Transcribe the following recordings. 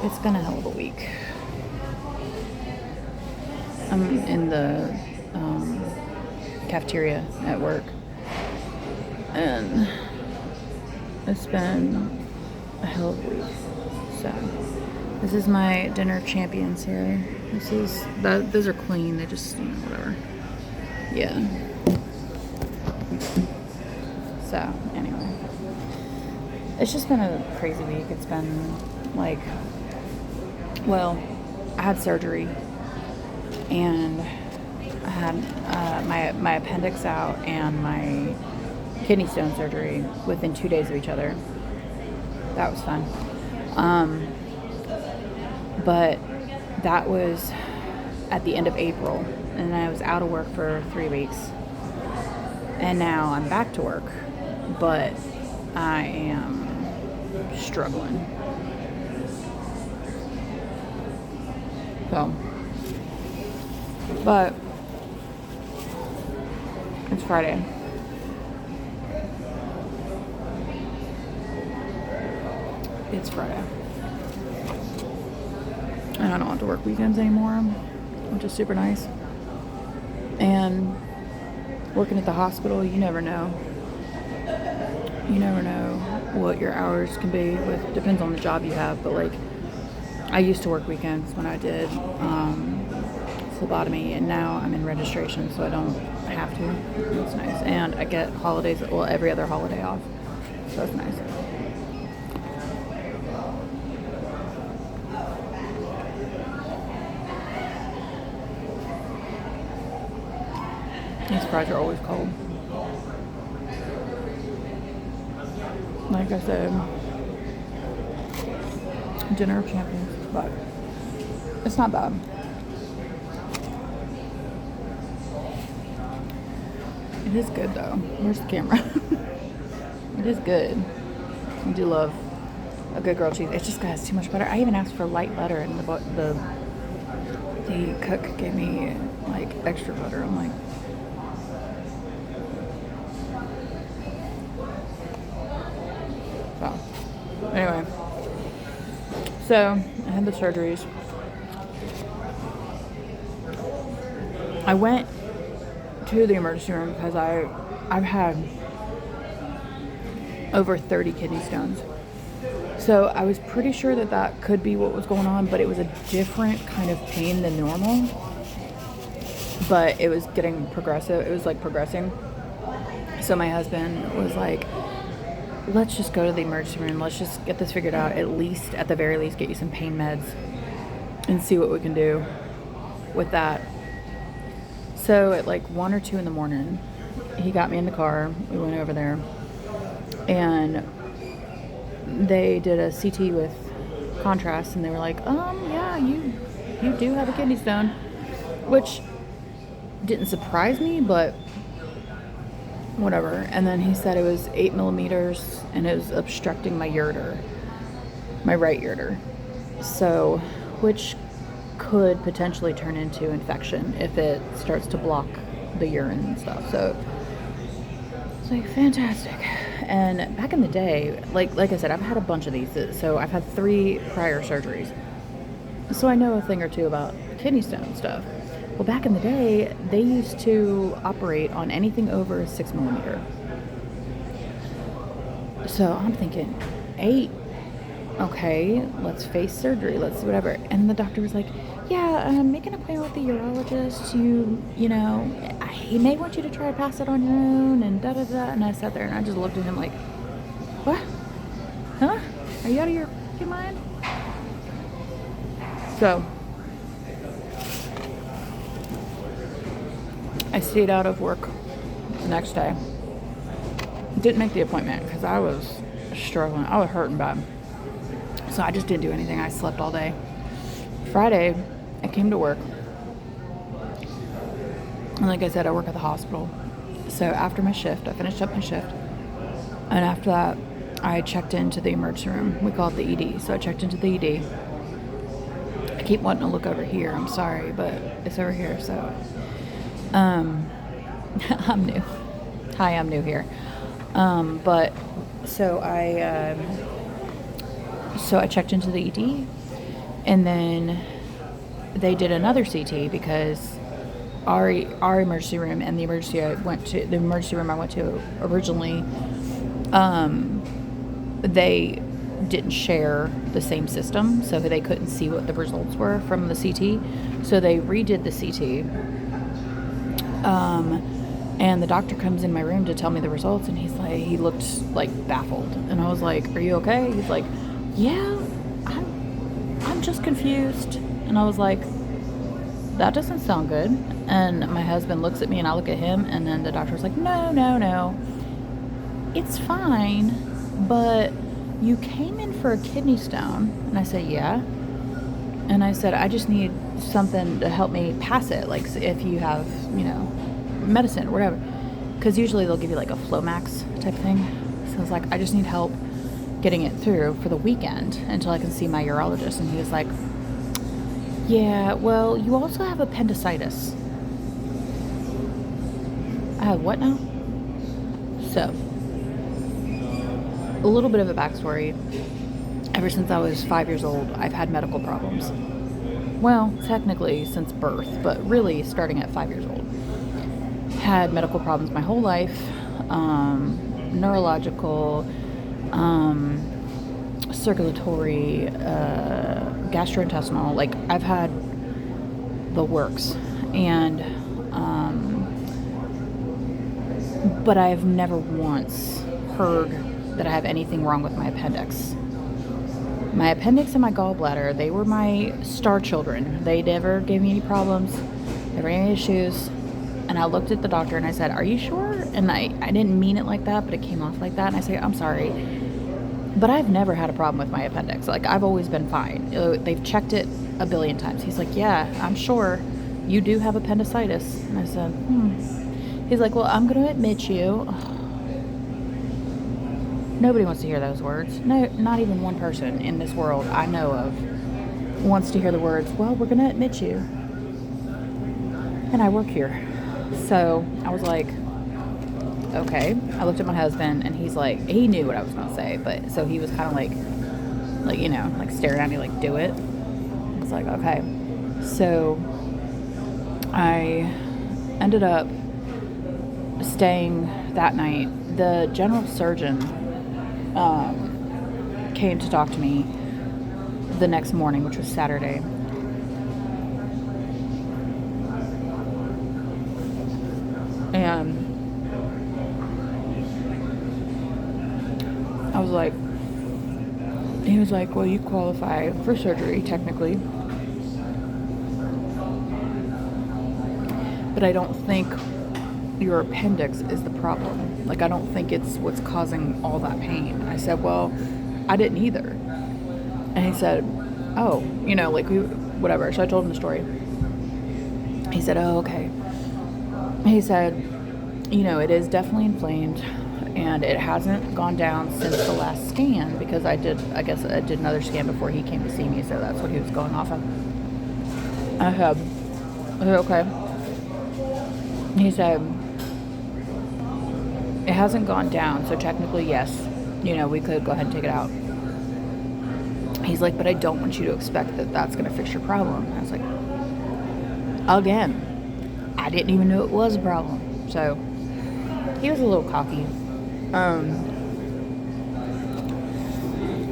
it's been a hell of a week. I'm in the cafeteria at work, and it's been a hell of a week. So this is my dinner champions here. Those are clean. They just, whatever. Yeah. So anyway, it's just been a crazy week. It's been like, well, I had surgery, and I had my appendix out and my kidney stone surgery within 2 days of each other. That was fun. But that was at the end of April, and I was out of work for 3 weeks. And now I'm back to work, but I am struggling. So, but it's Friday. It's Friday. And I don't have to work weekends anymore, which is super nice. And working at the hospital, you never know. You never know what your hours can be. Depends on the job you have, but like, I used to work weekends when I did phlebotomy, and now I'm in registration, so I don't have to. It's nice. And I get holidays, well, every other holiday off, so it's nice. These fries are always cold. Like I said, dinner of champions, but it's not bad. It is good though. Where's the camera? It is good. I do love a good grilled cheese. It just has too much butter. I even asked for light butter, and the cook gave me like extra butter. I'm like, so anyway, so I had the surgeries. I went to the emergency room because I've had over 30 kidney stones. So I was pretty sure that could be what was going on, but it was a different kind of pain than normal. But it was getting progressive. It was like progressing. So my husband was like, let's just go to the emergency room. Let's just get this figured out. At the very least, get you some pain meds and see what we can do with that. So at like 1 or 2 in the morning, he got me in the car. We went over there, and they did a CT with contrast, and they were like, yeah, you do have a kidney stone, which didn't surprise me, but whatever. And then he said it was 8 millimeters, and it was obstructing my ureter, my right ureter. So, which could potentially turn into infection if it starts to block the urine and stuff. So it's like fantastic. And back in the day, like I said, I've had a bunch of these. So I've had 3 prior surgeries. So I know a thing or two about kidney stone stuff. Well, back in the day, they used to operate on anything over 6 millimeter. So I'm thinking, 8, okay, let's face surgery, let's whatever. And the doctor was like, yeah, make an appointment with the urologist. He may want you to try to pass it on your own, and da-da-da. And I sat there and I just looked at him like, what? Huh? Are you out of your mind? So I stayed out of work the next day. Didn't make the appointment because I was struggling. I was hurting bad. So I just didn't do anything. I slept all day. Friday, I came to work. And like I said, I work at the hospital. So after my shift, I finished up my shift. And after that, I checked into the emergency room. We call it the ED. So I checked into the ED. I keep wanting to look over here. I'm sorry, but it's over here. So I'm new. Hi, I'm new here. So I checked into the ED, And then they did another CT because our emergency room and the emergency room I went to originally, they didn't share the same system, so they couldn't see what the results were from the CT. So they redid the CT. And the doctor comes in my room to tell me the results, and he looked like baffled. And I was like, "Are you okay?" He's like, "Yeah, I'm just confused." And I was like, "That doesn't sound good." And my husband looks at me and I look at him, and then the doctor was like, No, it's fine, but you came in for a kidney stone. And I said, "Yeah." And I said, "I just need something to help me pass it, like if you have, medicine or whatever." Because usually they'll give you like a Flomax type thing. So I was like, "I just need help getting it through for the weekend until I can see my urologist." And he was like, "Yeah, well, you also have appendicitis." I have what now? So, a little bit of a backstory. Ever since I was 5 years old, I've had medical problems. Well, technically since birth, but really starting at 5 years old. Had medical problems my whole life, neurological, circulatory, gastrointestinal. Like, I've had the works. And but I've never once heard that I have anything wrong with my appendix. My appendix and my gallbladder, they were my star children. They never gave me any problems, never any issues. And I looked at the doctor and I said, "Are you sure?" And I didn't mean it like that, but it came off like that. And I said, "I'm sorry, but I've never had a problem with my appendix. Like, I've always been fine. They've checked it a billion times." He's like, "Yeah, I'm sure you do have appendicitis." And I said, He's like, "Well, I'm going to admit you." Nobody wants to hear those words. No, not even one person in this world I know of wants to hear the words, "Well, we're going to admit you." And I work here. So I was like, okay. I looked at my husband and he's like, he knew what I was going to say, but so he was kind of like staring at me like, "Do it." I was like, okay. So I ended up staying that night. The general surgeon came to talk to me the next morning, which was Saturday. And he was like, "Well, you qualify for surgery technically, but I don't think your appendix is the problem. Like, I don't think it's what's causing all that pain." And I said, "Well, I didn't either." And he said, "Oh, whatever." So I told him the story. He said, "Oh, okay." He said, "It is definitely inflamed, and it hasn't gone down since the last scan," because I did another scan before he came to see me, so that's what he was going off of. I said, "Okay." He said, "It hasn't gone down, so technically, yes, we could go ahead and take it out." He's like, "But I don't want you to expect that that's going to fix your problem." And I was like, again, I didn't even know it was a problem. So he was a little cocky.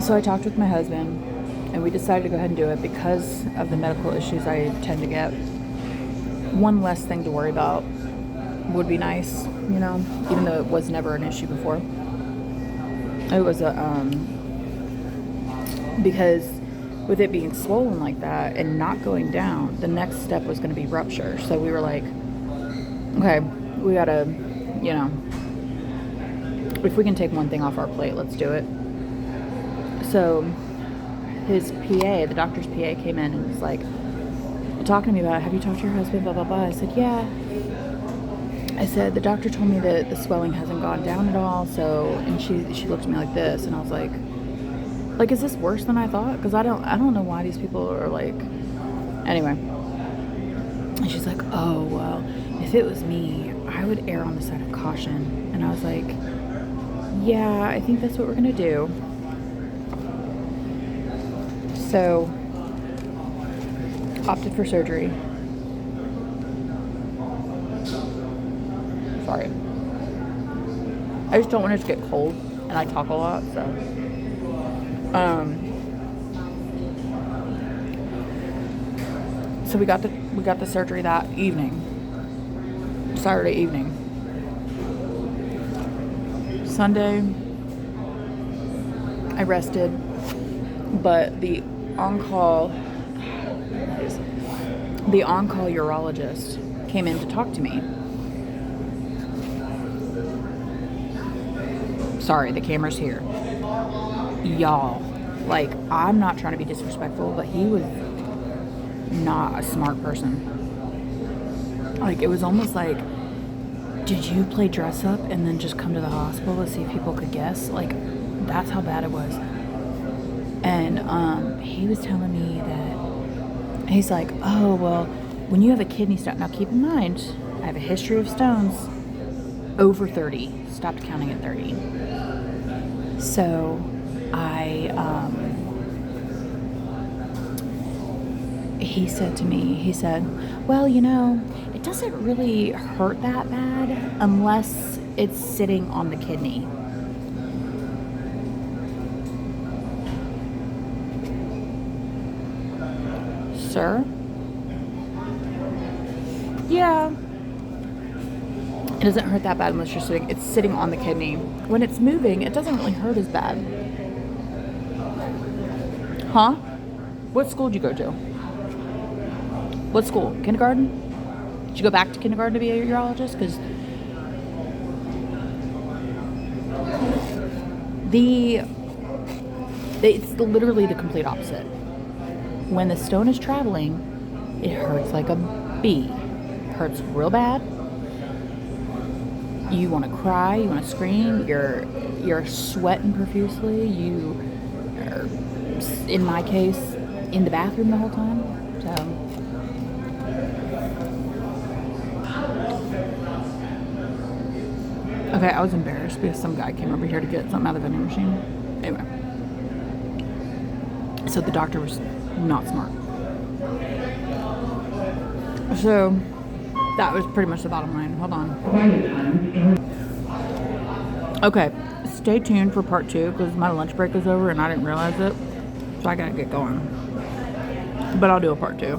So I talked with my husband, and we decided to go ahead and do it because of the medical issues I tend to get. One less thing to worry about would be nice, even though it was never an issue before. It was because with it being swollen like that and not going down, the next step was going to be rupture. So we were like, okay, we gotta, if we can take one thing off our plate, let's do it. So his PA, the doctor's PA, came in and was like talking to me about, "Have you talked to your husband, blah, blah, blah?" I said, "Yeah." I said, "The doctor told me that the swelling hasn't gone down at all." So, and she looked at me like this, and I was like, "Is this worse than I thought?" Because I don't know why these people are like, anyway. And she's like, "Oh, well, if it was me, I would err on the side of caution." And I was like, "Yeah, I think that's what we're gonna do." So opted for surgery. Sorry. I just don't want it to get cold, and I talk a lot, so. So we got the surgery that evening, Saturday evening. Sunday, I rested, but the on-call urologist came in to talk to me. Sorry, the camera's here. Y'all, like, I'm not trying to be disrespectful, but he was not a smart person. Like, it was almost like, did you play dress up and then just come to the hospital to see if people could guess? Like, that's how bad it was. And he was telling me that, he's like, oh, well, when you have a kidney stone, now keep in mind, I have a history of stones over 30, stopped counting at 30. So he said to me, well, you know, it doesn't really hurt that bad unless it's sitting on the kidney. Sir? Yeah. It doesn't hurt that bad unless it's sitting on the kidney. When it's moving, it doesn't really hurt as bad. Huh? What school did you go to? What school? Kindergarten? Did you go back to kindergarten to be a urologist? Because it's literally the complete opposite. When the stone is traveling, it hurts like a bee. It hurts real bad. You want to cry, you want to scream, you're sweating profusely, you are, in my case, in the bathroom the whole time. So okay, I was embarrassed because some guy came over here to get something out of the vending machine. Anyway. So the doctor was not smart. So that was pretty much the bottom line. Hold on. Okay, stay tuned for part 2 because my lunch break is over and I didn't realize it. So I gotta get going. But I'll do a part 2.